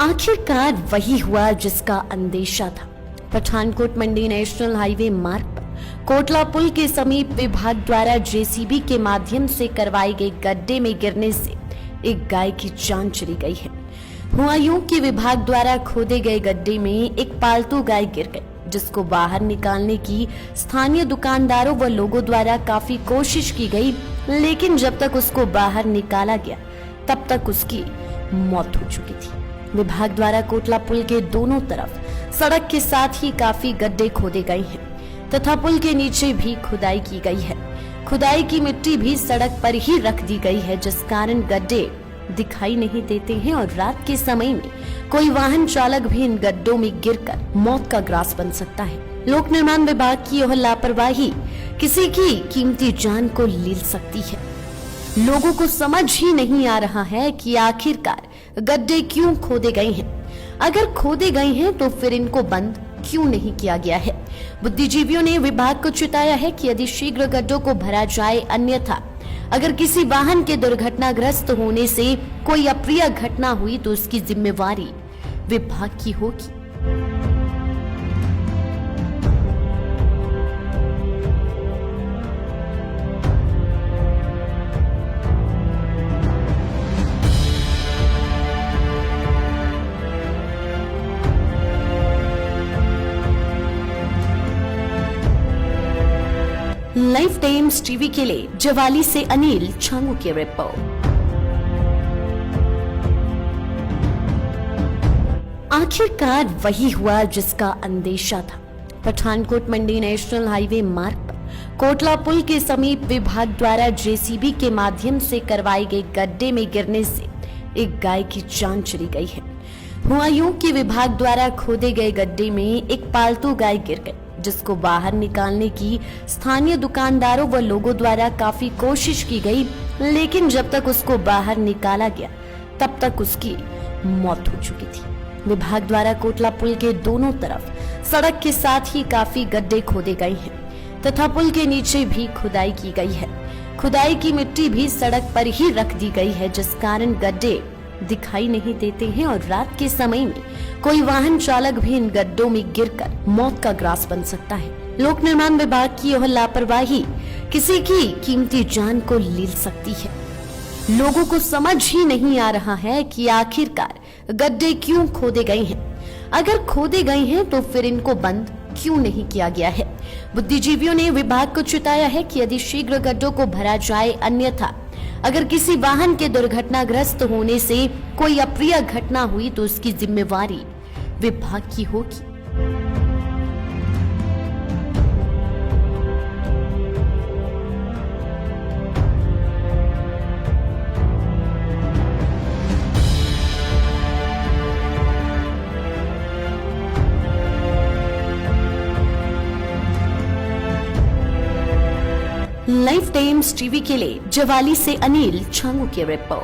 आखिरकार वही हुआ जिसका अंदेशा था। पठानकोट मंडी नेशनल हाईवे मार्ग पर कोटला पुल के समीप विभाग द्वारा जेसीबी के माध्यम से करवाए गए गड्ढे में गिरने से एक गाय की जान चली गई है। हुआ यूं कि विभाग द्वारा खोदे गए गड्ढे में एक पालतू गाय गिर गई, जिसको बाहर निकालने की स्थानीय दुकानदारों व लोगों द्वारा काफी कोशिश की गई, लेकिन जब तक उसको बाहर निकाला गया तब तक उसकी मौत हो चुकी थी। विभाग द्वारा कोटला पुल के दोनों तरफ सड़क के साथ ही काफी गड्ढे खोदे गए हैं तथा पुल के नीचे भी खुदाई की गई है। खुदाई की मिट्टी भी सड़क पर ही रख दी गई है, जिस कारण गड्ढे दिखाई नहीं देते हैं और रात के समय में कोई वाहन चालक भी इन गड्ढों में गिरकर मौत का ग्रास बन सकता है। लोक निर्माण विभाग की यह लापरवाही किसी की कीमती जान को ले सकती है। लोगों को समझ ही नहीं आ रहा है कि आखिरकार गड्ढे क्यों खोदे गए हैं। अगर खोदे गए हैं तो फिर इनको बंद क्यों नहीं किया गया है। बुद्धिजीवियों ने विभाग को चेताया है कि यदि शीघ्र गड्ढों को भरा जाए, अन्यथा अगर किसी वाहन के दुर्घटनाग्रस्त होने से कोई अप्रिय घटना हुई तो उसकी जिम्मेवारी विभाग की होगी। लाइफ टाइम्स टीवी के लिए जवाली से अनिल छांगू की रिपोर्ट। आखिरकार वही हुआ जिसका अंदेशा था। पठानकोट मंडी नेशनल हाईवे मार्ग पर कोटला पुल के समीप विभाग द्वारा जेसीबी के माध्यम से करवाए गए गड्ढे में गिरने से एक गाय की जान चली गई है। हुआ यूं कि विभाग द्वारा खोदे गए गड्ढे में एक पालतू गाय गिर गई, जिसको बाहर निकालने की स्थानीय दुकानदारों व लोगों द्वारा काफी कोशिश की गई, लेकिन जब तक उसको बाहर निकाला गया तब तक उसकी मौत हो चुकी थी। विभाग द्वारा कोटला पुल के दोनों तरफ सड़क के साथ ही काफी गड्ढे खोदे गए हैं तथा पुल के नीचे भी खुदाई की गई है। खुदाई की मिट्टी भी सड़क पर ही रख दी गई है, जिस कारण गड्ढे दिखाई नहीं देते हैं और रात के समय में कोई वाहन चालक भी इन गड्ढों में गिरकर मौत का ग्रास बन सकता है। लोक निर्माण विभाग की यह लापरवाही किसी की कीमती जान को ले सकती है। लोगों को समझ ही नहीं आ रहा है कि आखिरकार गड्ढे क्यों खोदे गए हैं। अगर खोदे गए हैं तो फिर इनको बंद क्यों नहीं किया गया है। बुद्धिजीवियों ने विभाग को चेताया है कि यदि शीघ्र गड्ढों को भरा जाए, अन्यथा अगर किसी वाहन के दुर्घटनाग्रस्त होने से कोई अप्रिय घटना हुई तो उसकी जिम्मेवारी विभाग की होगी। लाइफ टाइम्स टीवी के लिए जवाली से अनिल छांगू की रिपोर्ट।